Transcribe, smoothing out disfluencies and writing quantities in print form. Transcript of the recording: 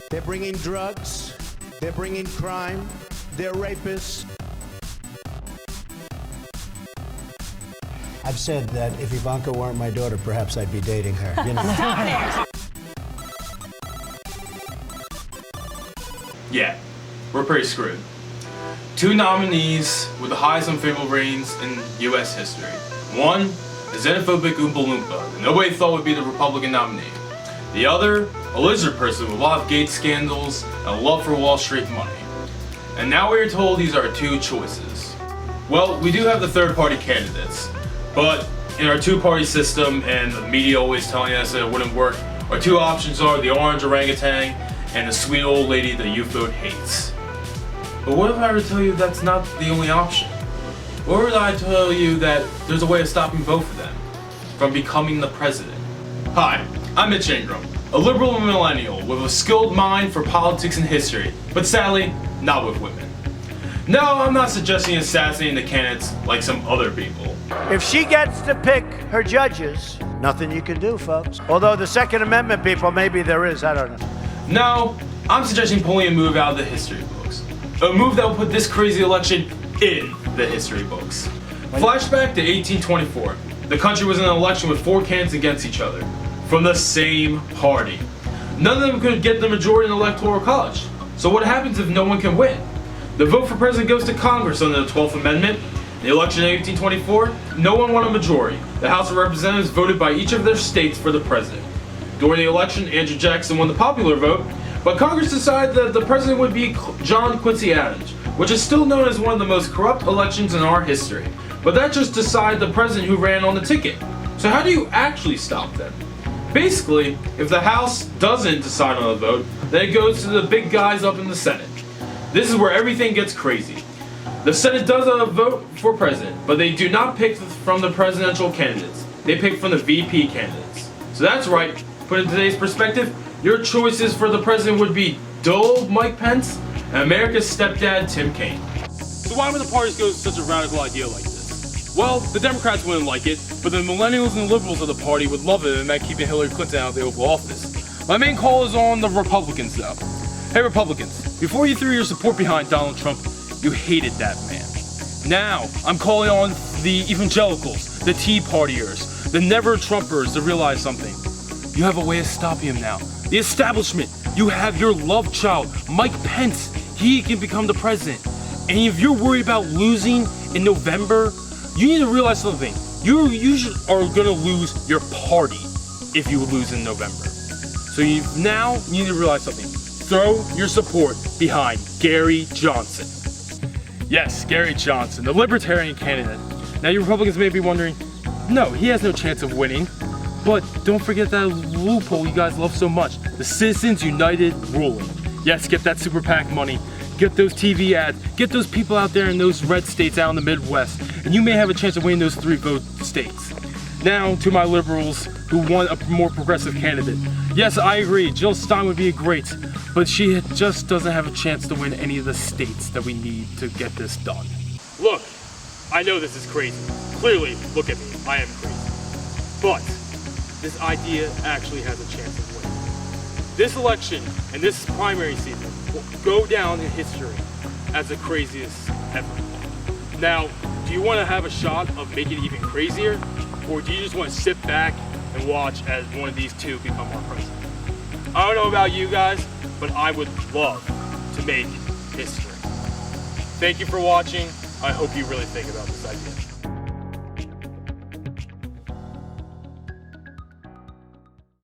They're bringing drugs. They're bringing crime. They're rapists. I've said that if Ivanka weren't my daughter, perhaps I'd be dating her. You know? Yeah, we're pretty screwed. 2 nominees with the highest unfavorable ratings in U.S. history. One, a xenophobic Oompa Loompa that nobody thought would be the Republican nominee. The other, a lizard person with a lot of Gates scandals and a love for Wall Street money. And now we are told these are 2 choices. Well, we do have the third-party candidates, but in our 2-party system and the media always telling us that it wouldn't work, our 2 options are the orange orangutan and the sweet old lady that youth vote hates. But what if I were to tell you that's not the only option? Or would I tell you that there's a way of stopping both of them from becoming the president? Hi, I'm Mitch Ingram, a liberal and millennial with a skilled mind for politics and history, but sadly, not with women. No, I'm not suggesting assassinating the candidates like some other people. If she gets to pick her judges, nothing you can do, folks. Although the Second Amendment people, maybe there is, I don't know. No, I'm suggesting pulling a move out of the history books. A move that will put this crazy election in the history books. Flashback to 1824. The country was in an election with 4 candidates against each other, from the same party. None of them could get the majority in the Electoral College. So what happens if no one can win? The vote for president goes to Congress under the 12th Amendment. In the election in 1824, no one won a majority. The House of Representatives voted by each of their states for the president. During the election, Andrew Jackson won the popular vote, but Congress decided that the president would be John Quincy Adams, which is still known as one of the most corrupt elections in our history. But that just decided the president who ran on the ticket. So how do you actually stop them? Basically, if the House doesn't decide on a vote, then it goes to the big guys up in the Senate. This is where everything gets crazy. The Senate does a vote for president, but they do not pick from the presidential candidates. They pick from the VP candidates. So that's right, put in today's perspective, your choices for the president would be dull Mike Pence and America's stepdad Tim Kaine. So why would the parties go to such a radical idea like this? Well, the Democrats wouldn't like it, but the millennials and liberals of the party would love it and meant keeping Hillary Clinton out of the Oval Office. My main call is on the Republicans though. Hey Republicans, before you threw your support behind Donald Trump, you hated that man. Now, I'm calling on the evangelicals, the Tea Partiers, the never-Trumpers to realize something. You have a way of stopping him now. The establishment, you have your love child, Mike Pence. He can become the president. And if you're worried about losing in November, you need to realize something. You are gonna lose your party if you lose in November. So now you need to realize something. Throw your support behind Gary Johnson. Yes, Gary Johnson, the Libertarian candidate. Now you Republicans may be wondering, no, he has no chance of winning. But don't forget that loophole you guys love so much, the Citizens United ruling. Yes, get that super PAC money, get those TV ads, get those people out there in those red states out in the Midwest, and you may have a chance of winning those 3 vote states. Now to my liberals who want a more progressive candidate. Yes, I agree, Jill Stein would be great, but she just doesn't have a chance to win any of the states that we need to get this done. Look, I know this is crazy. Clearly, look at me, I am crazy. But this idea actually has a chance of winning. This election and this primary season will go down in history as the craziest ever. Now, do you want to have a shot of making it even crazier? Or do you just want to sit back and watch as one of these 2 become our president? I don't know about you guys, but I would love to make history. Thank you for watching. I hope you really think about this idea.